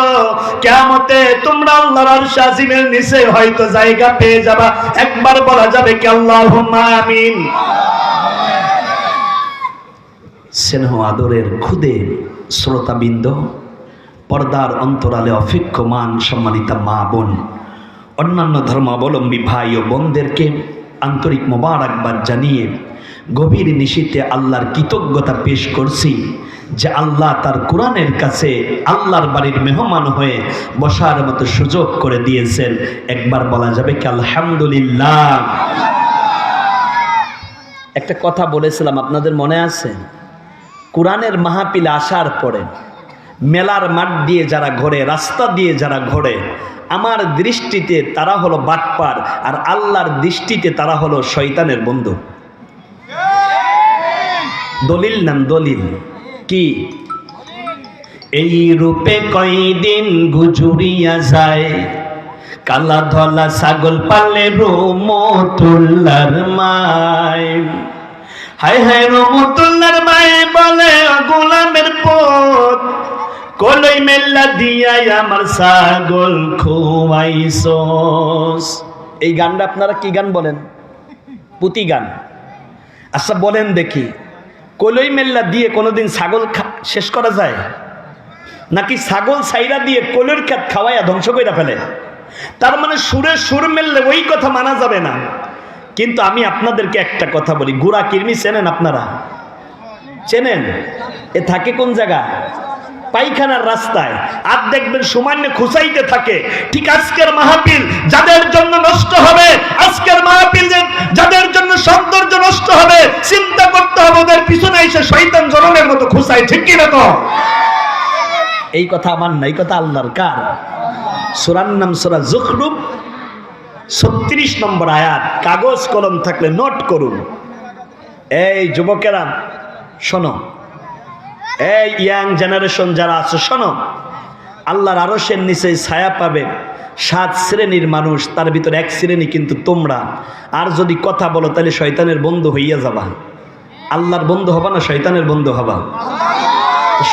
কিয়ামতে তোমরা আল্লাহর আরশ আজিমের নিচে হয়তো জায়গা পেয়ে যাবা। একবার বলা যাবে কি আল্লাহুম্মা আমিন। স্নেহ আদরের খুদে শ্রোতাবৃন্দ, পর্দার অন্তরালে অপেক্ষমান সম্মানিতা মা বোন, অন্যান্য ধর্মাবলম্বী ভাই ও বোনদেরকে আন্তরিক মোবারকবাদ জানিয়ে গভীর নিশীথে আল্লাহর কৃতজ্ঞতা পেশ করছি যে আল্লাহ তার কোরআনের কাছে আল্লাহর বাড়ির মেহমান হয়ে বসার মতো সুযোগ করে দিয়েছেন। একবার বলা যাবে কি আলহামদুলিল্লাহ। একটা কথা বলেছিলাম, আপনাদের মনে আছে? কোরআনের মাহফিলে আসার পরে মেলার মাঠ দিয়ে যারা ঘোরে, রাস্তা দিয়ে যারা ঘোরে, আমার দৃষ্টিতে তারা হলো বাটপার, আর আল্লাহর দৃষ্টিতে তারা হলো শয়তানের বন্ধু। দলিল নাম দলিল কি? এই রূপে কয়দিন গুজুরিয়া যায়, কালা ধলা ছাগল পালে রহমতুল্লাহর মায়। হায় হায় রহমতুল্লাহর মায়ে বলে, গোলামের পথ কলই মেল্লা দিয়াই আমার ছাগল খোয়াইছস। এই গানটা আপনারা কি গান বলেন? পুতি গান। আচ্ছা বলেন দেখি, কলই মেল্লা দিয়ে কোনোদিন ছাগল শেষ করা যায় নাকি? ছাগল ছাইরা দিয়ে কলইর খেত খাওয়াইয়া ধ্বংস করে ফেলে। তার মানে সুরে সুর মেললে ওই কথা মানা যাবে না। কিন্তু আমি আপনাদেরকে একটা কথা বলি, গুড়া কিরমি চেনেন আপনারা? চেনেন? এ থাকে কোন জায়গা? পায়খানার রাস্তায়। আর দেখবেন সামান্য খুঁচাইতে থাকে। ঠিক আজকের মাহফিল যাদের জন্য নষ্ট হবে, আজকের মাহফিল যাদের জন্য সৌন্দর্য নষ্ট হবে, চিন্তা করতে হবে ওদের পিছনে এসে শয়তান জননের মতো খুঁচায়। ঠিক কি না? তো এই কথা আমার না, এই কথা আল্লাহর। কার? সূরার নাম সূরা যুখরুফ, 36 নম্বর আয়াত। কাগজ কলম থাকলে নোট করুন। এই যুবকেরা শোনো, এই ইয়াং জেনারেশন যারা আছে শোনো, আল্লাহর আরশের নিচে ছায়া পাবে 7 শ্রেণীর মানুষ, তার ভিতরে এক শ্রেণী কিন্তু তোমরা। আর যদি কথা বলো তাহলে শয়তানের বন্ধু হইয়া যাবা। আল্লাহর বন্ধু হবা না শয়তানের বন্ধু হবা?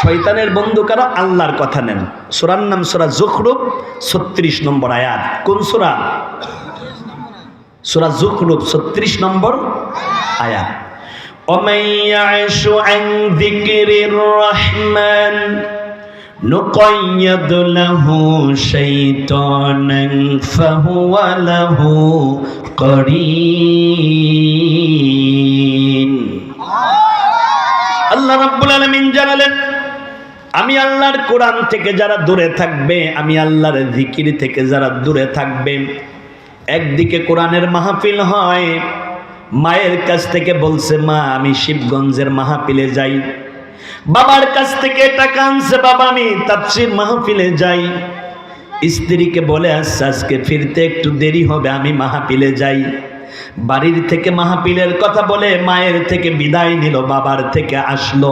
শয়তানের বন্ধু কারা? আল্লাহর কথা নেন। সূরার নাম সূরা যুখরুফ, 36 নম্বর আয়াত। কোন সূরা? সূরা যুখরুফ, 36 নম্বর আয়াত। ومن يعش عن ذكر الرحمن نقيض له شيطانا فهو له قرين। আল্লাহ রাব্বুল আলামিন জানালেন, আমি আল্লাহর কোরআন থেকে যারা দূরে থাকবে, আমি আল্লাহর জিকির থেকে যারা দূরে থাকবে। একদিকে কোরআনের মাহফিল হয়, মায়ের কাছ থেকে বলছে, মা আমি শিবগঞ্জের মাহফিলে যাই। বাবার কাছ থেকে টাকা আনছে, বাবা আমি তাফসীর মাহফিলে যাই। স্ত্রীকে বলে আসছে আজকে ফিরতে একটু দেরি হবে, আমি মাহফিলে যাই। বাড়ির থেকে মাহফিলের কথা বলে মায়ের থেকে বিদায় নিল, বাবার থেকে আসলো।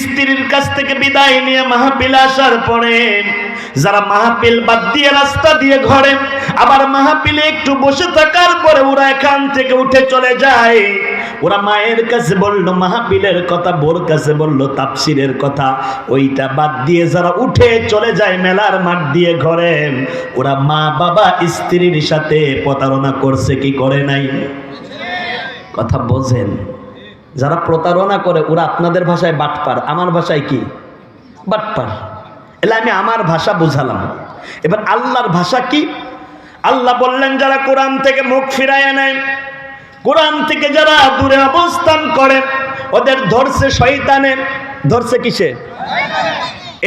স্ত্রীর কাছ থেকে বিদায় নিয়ে মাহফিল আসার পরে যারা মাহফিল বাদ দিয়ে রাস্তা দিয়ে ঘরে, আবার মাহফিলে একটু বসে থাকার পরে ওরা এখান থেকে উঠে চলে যায়। ওরা মায়ের কাছে বললো মাহফিলের কথা, বোর কাছে বললো তাফসিরের কথা, ওইটা বাদ দিয়ে যারা উঠে চলে যায় মেলার মাঠ দিয়ে ঘরে, ওরা মা বাবা স্ত্রীর সাথে প্রতারণা করছে কি করে নাই? কথা বোঝেন? যারা প্রতারণা করে ওরা আপনাদের ভাষায় বাটপার, আমার ভাষায় কি? বাটপার। এলে আমি আমার ভাষা বুঝালাম, এবার আল্লাহর ভাষা কি? আল্লাহ বললেন যারা কোরআন থেকে মুখ ফিরায় নেয়, কোরআন থেকে যারা দূরে অবস্থান করে, ওদের ধরছে শয়তানে। ধরছে কিসে?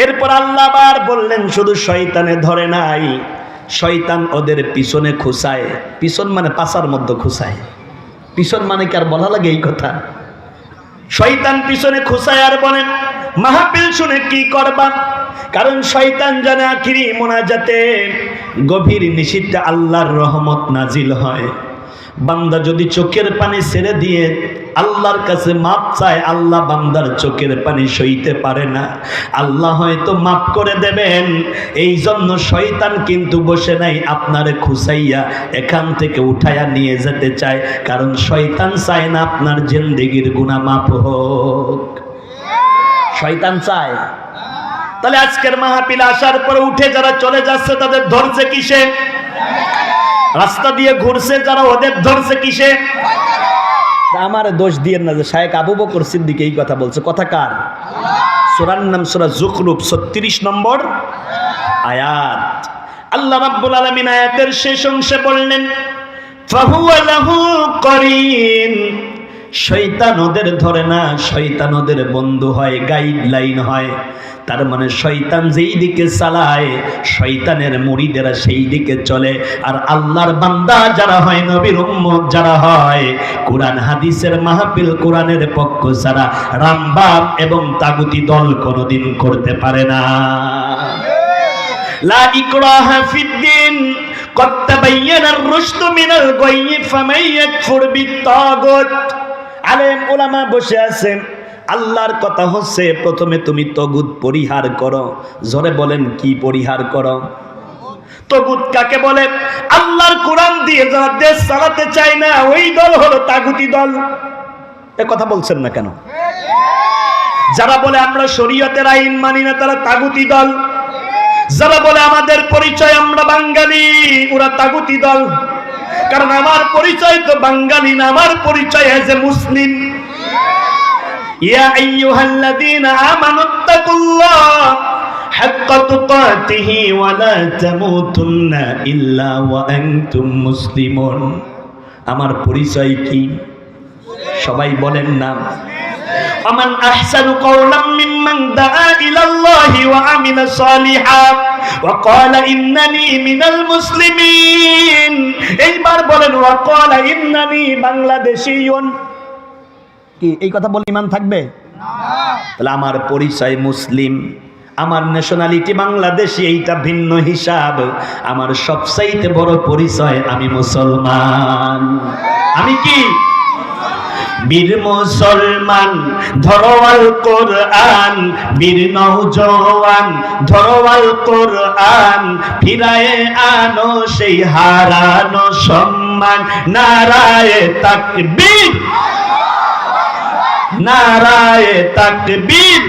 এরপর আল্লাহ আবার বললেন শুধু শয়তানে ধরে নাই, শয়তান ওদের পিছনে খুসায়। পিছন মানে পাছার মধ্যে খুসায়। পিছন মানে কি আর বলা লাগে এই কথা? শয়তান পিছনে খুসায় আর বলেন মাহফিল শুনে কি করবা? কারণ শয়তান জানে আখিরি মোনাজাতে গভীর নিশীথে আল্লাহর রহমত নাজিল হয়। বান্দা যদি চোখের পানি ছেড়ে দিয়ে আল্লাহর কাছে মাপ চায়, আল্লাহ বান্দার চোখের পানি সইতে পারে না, আল্লাহ হয়তো মাপ করে দেবেন। এই জন্য শয়তান কিন্তু বসে নাই, আপনারে খুসাইয়া এখান থেকে উঠাইয়া নিয়ে যেতে চায়। কারণ শয়তান চায় না আপনার জিন্দেগির গুনাহ মাপ হোক। শয়তান চায়। তাহলে আজকের মাহফিল আসার পরে উঠে যারা চলে যাচ্ছে তাদের ধরছে কিসে? রাস্তা দিয়ে ঘুরছে যারা, ওদের ধরছে কিসে? আমার দোষ দিয়ে না যে শায়েখ আবু বকর সিদ্দিক এই কথা বলছে। কথা কার? সূরার নাম সূরা যুখরুফ 36 নম্বর আয়াত। আল্লাহ রাব্বুল আলামিন আয়াতের শেষ অংশে বললেন ফাহুয়া লাহু করিন। শয়তান ওদের ধরে না, শয়তান ওদের বন্ধু হয়, গাইডলাইন হয়। তার মানে শয়তান যেই দিকে চালায় শয়তানের মুরিদেরা সেই দিকে চলে। আর আল্লাহর বান্দা যারা হয়, নবীর উম্মত যারা হয়, কোরআন হাদিসের মাহফিল কোরআনের পক্ষ ছাড়া রামবাম এবং তাগুতি দল কোনোদিন করতে পারে না। লা ইকরাহা ফিদ্দিন ক্বাদ তাবায়্যানার রুশদু মিনাল গায়য়্যি ফামান ইয়াকফুর বিত্তাগুত। আলেম ওলামা বসে আছেন, আল্লাহর কথা হচ্ছে প্রথমে তুমি তগুত পরিহার করো। জোরে বলেন কি পরিহার করো? তগুত কাকে বলে? আল্লাহর কোরআন দিয়ে যারা দেশ চালাতে চায় না ওই দল হলো তাগুতি দল। এ কথা বলছেন না কেন? যারা বলে আমরা শরীয়তের আইন মানি না তারা তাগুতি দল। যারা বলে আমাদের পরিচয় আমরা বাঙালি ওরা তাগুতি দল। কারণ আমার পরিচয় তো বাঙালি না, আমার পরিচয় এজ এ মুসলিম। ইয়া আইয়ুহাল্লাযীনা আমানুত্তাকুল্লাহ হাক্কা তুকাতিহি ওয়া লা তামুতুন্না ইল্লা ওয়া আনতুম মুসলিমুন। আমার পরিচয় কি? সবাই বলেন না। ومن أحسن قولا ممن دعا إلى الله وعمل صالحا وقال إنني من المسلمين। এইবার বলেন وقال إنني বাংলাদেশী। কি এই কথা বলে ঈমান থাকবে? না। তাহলে আমার পরিচয় মুসলিম, আমার ন্যাশনালিটি বাংলাদেশী, এইটা ভিন্ন হিসাব। আমার সবচাইতে বড় পরিচয় আমি মুসলমান। আমি কি? বীর মুসলমান ধরোয়াল কোরআন, বীর নওজওয়ান ধরোয়াল কোরআন, ফিরায়ে আনো সেই হারানো সম্মান। নারায়ে তাকবীর, নারায়ে তাকবীর।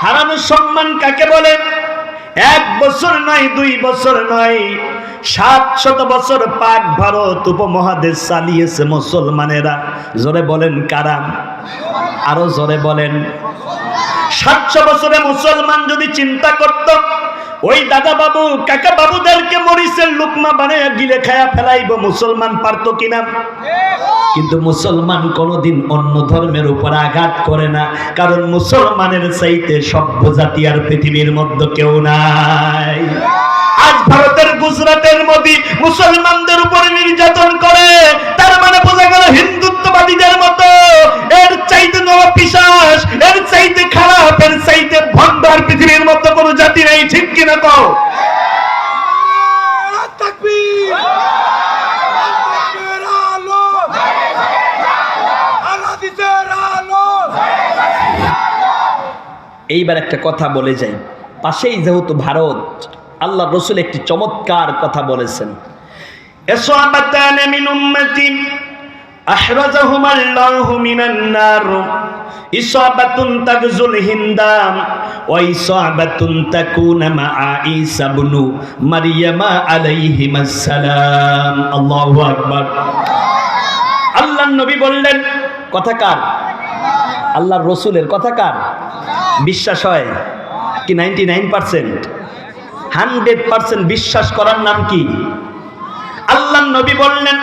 হারানো সম্মান কাকে বলে? 1 বছর নয়, 2 বছর নয়, 700 বছর পাক ভারত উপমহাদেশ চালিয়েছে মুসলমানেরা। জোরে বলেন কারা? আরো জোরে বলেন। 700 বছরে মুসলমান যদি চিন্তা করত ওই দাদা বাবু কাকা বাবুদেরকে মরিচের লুকমা বানায় গিলে খায়া ফেলাইব, মুসলমান পারতো কিনা? কিন্তু মুসলমান কোনোদিন অন্য ধর্মের উপর আঘাত করে না, কারণ মুসলমানের চাইতে সভ্য জাতি আর পৃথিবীর মধ্যে কেউ নাই। আজ ভারতের গুজরাটের মোদি মুসলমানদের উপরে নির্যাতন করে, তার মানে বোঝা গেল হিন্দুত্ববাদীদের মতো এর চাইতে নরক পিশাচ, এর চাইতে খারাপ, এর চাইতে ভণ্ড আর পৃথিবীর মধ্যে কোনো জাতি নেই। ঠিক কিনা কও? তাকবীর, তাকবীর আলো, আল্লাহ দিছে আলো। এইবার একটা কথা বলে যাই, পাশেই যেহেতু ভারত, আল্লাহ রসুল একটি চমৎকার কথা বলেছেন, ইসআবাতান মিন উম্মতি আহরাজাহুমাল্লাহু মিনান নার, ইসআবাতুন তাগজুল হিন্দাম ওয়া ইসআবাতুন তাকুনা মা'a ঈসা ইবনু মারইয়াম আলাইহিমাস সালাম। আল্লাহু আকবার। আল্লাহর নবী বললেন, কথা কার? আল্লাহর রসুলের। কথা কার? বিশ্বাস হয় কি? 99%, 100% বিশ্বাস করার নাম কি? আল্লাহর নবী বললেন,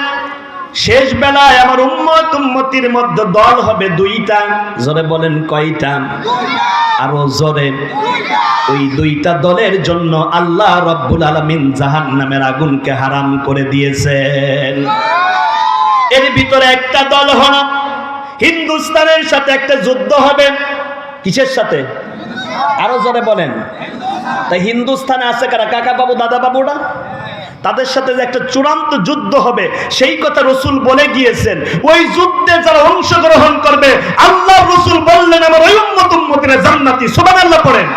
শেষ বেলায় আমার উম্মতির মধ্যে দল হবে দুইটা। জোরে বলেন কয়টা? আরো জোরে। ওই দুইটা দলের জন্য আল্লাহ রাব্বুল আলামিন জাহান্নামের আগুনকে হারাম করে দিয়েছেন। এর ভিতরে একটা দল হলো হিন্দুস্তানের সাথে একটা যুদ্ধ হবে। কিসের সাথে? আরো জোরে বলেন। তাই হিন্দুস্তানে আছে কারা? কাকা বাবু, দাদা বাবুরা। তাদের সাথে যে একটা চূড়ান্ত যুদ্ধ হবে সেই কথা রাসূল বলে গিয়েছেন। ওই যুদ্ধে যারা অংশগ্রহণ করবে আল্লাহ রাসূল বললেন আমার ওই উম্মতিরা জান্নাতি। সুবহানাল্লাহ পড়েন।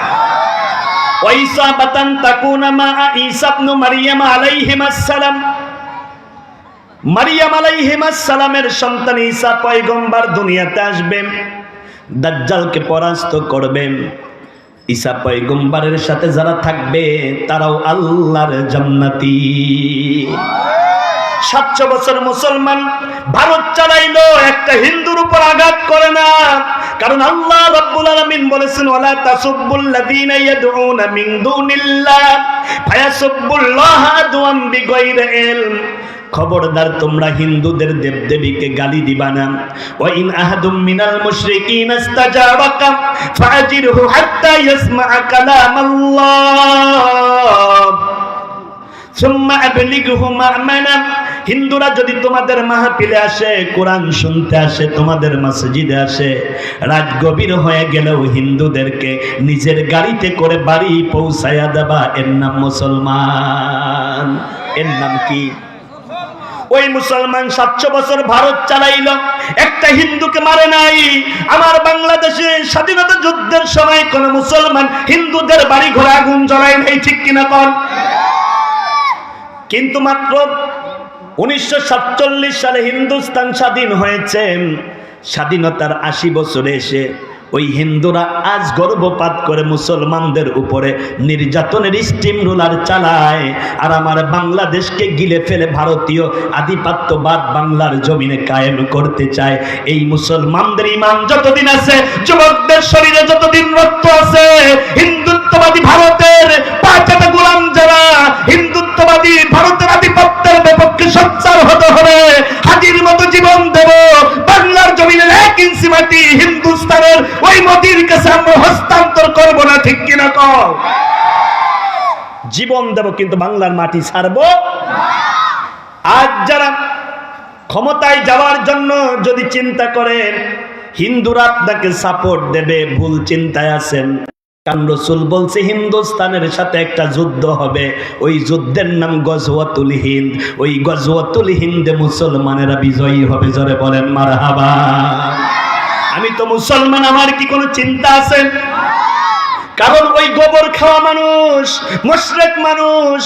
ওয়া ইসাবাতান তাকুনা মা'a ঈসা ইবনু মারইয়াম আলাইহিমাস সালাম, মারইয়াম আলাইহিমাস সালামের সন্তান ঈসা পয়গম্বর দুনিয়াতে আসবেন, দাজ্জালকে পরাস্ত করবেন। ঈসা পয়গম্বরের সাথে যারা থাকবে তারাও আল্লাহর জান্নাতি। 700 বছর মুসলমান ভারত চালাইলো, একটা হিন্দুর উপর আঘাত করে না। কারণ আল্লাহ রাব্বুল আলামিন বলেছেন, ওয়ালা তাসুব্বুল্লাযীনা ইয়াদউনা মিন দুনিল্লাহ ফায়াসুব্বুল্লাহা আদওয়াম বিগাইরি ইলম। খবরদার, তোমরা হিন্দুদের দেবদেবীকে গালি দিবা না। ওয়া ইন আহাদুম মিনাল মুশরিকিন ইস্তাজারাকা ফাজিরহু হাত্তা ইয়াসমা'a কালামাল্লাহ সুম্মা আবলিগহু মা'মানা। হিন্দুরা যদি তোমাদের মাহফিলে আসে, কোরআন শুনতে আসে, তোমাদের মসজিদে আসে, রাত গভীর হয়ে গেলেও হিন্দুদেরকে নিজের গাড়িতে করে বাড়ি পৌঁছায়া দেবা, এর নাম মুসলমান। এর নাম কি? ওই মুসলমান 700 বছর ভারত চালাইল, একটা হিন্দুকে মারে নাই। আমার বাংলাদেশে স্বাধীনতা যুদ্ধের সময় কোন মুসলমান হিন্দুদের বাড়ি ঘরে আগুন জ্বালায় নাই, ঠিক কিনা কন? কিন্তু মাত্র 1947 সালে হিন্দুস্তান স্বাধীন হয়েছে। স্বাধীনতার 80 বছরে এসে ওই হিন্দুরা আজ গর্ভপাত করে মুসলমানদের উপরে নির্যাতনের স্টিম রোলার চালায়, আর আমার বাংলাদেশকে গিলে ফেলে ভারতীয় আধিপত্যবাদ বাংলার জমিনে কায়েম করতে চায়। এই মুসলমানদের ঈমান যতদিন আছে, যুবকদের শরীরে যতদিন রক্ত আছে, হিন্দুত্ববাদী ভারতের পাঁচটা গোলাম যারা হিন্দুত্ববাদী ভারতের আধিপত্যের বিপক্ষে সোচ্চার হতে হবে। হাজির মতো জীবন দেব, বাংলার জমিনের 1 ইঞ্চি মাটি হিন্দুস্তানের ওই মোদির কাছে আমরা হস্তান্তর করব না, ঠিক কিনা কও? জীবন দেব কিন্তু বাংলার মাটি ছাড়বো না। আজ যারা ক্ষমতায় যাওয়ার জন্য যদি চিন্তা করেন হিন্দুরা আপনাকে সাপোর্ট দেবে, ভুল চিন্তায় আছেন। কারণ রাসূল বলছে হিন্দুস্তানের সাথে একটা যুদ্ধ হবে, ওই যুদ্ধের নাম গজওয়াতুল হিন্দ। ওই গজওয়াতুল হিন্দে মুসলমানেরা বিজয়ী হবে। জোরে বলেন মারহাবা। আমি তো মুসলমান, আমার কি কোনো চিন্তা আছে? কারণ ওই গোবর খাওয়া মানুষ, মুশরিক মানুষ,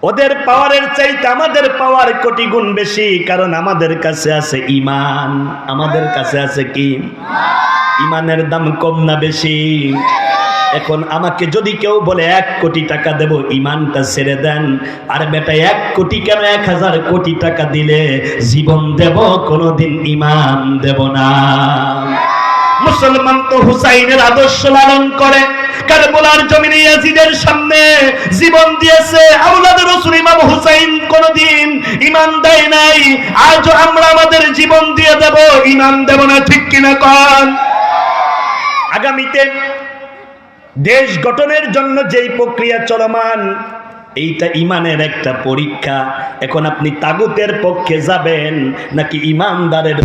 ওদের পাওয়ারের চাইতে আমাদের পাওয়ার কোটি গুণ বেশি। কারণ আমাদের কাছে আছে ঈমান। আমাদের কাছে আছে কি? ঈমানের দাম কম না বেশি? এখন আমাকে যদি কেউ বলে 1 কোটি টাকা দেব, ঈমানটা ছেড়ে দেন। আর বেটা 1 কোটি কেন, 1000 কোটি টাকা দিলে জীবন দেব, কোনোদিন ঈমান দেব না। মুসলমান তো হুসাইনের আদর্শ লালন করে, কারবালার জমিনে ইয়াজিদের সামনে জীবন দিয়েছে। আওলাদে রাসূল ইমাম হুসাইন কোনদিন ঈমান দেয় নাই। আজও আমরা আমাদের জীবন দিয়ে দেব, ঈমান দেব না, ঠিক কিনা কন? আগামীতে দেশ গঠনের জন্য যেই প্রক্রিয়া চলমান, এইটা ঈমানের একটা পরীক্ষা। এখন আপনি তাগুতের পক্ষে যাবেন নাকি ঈমানদারের?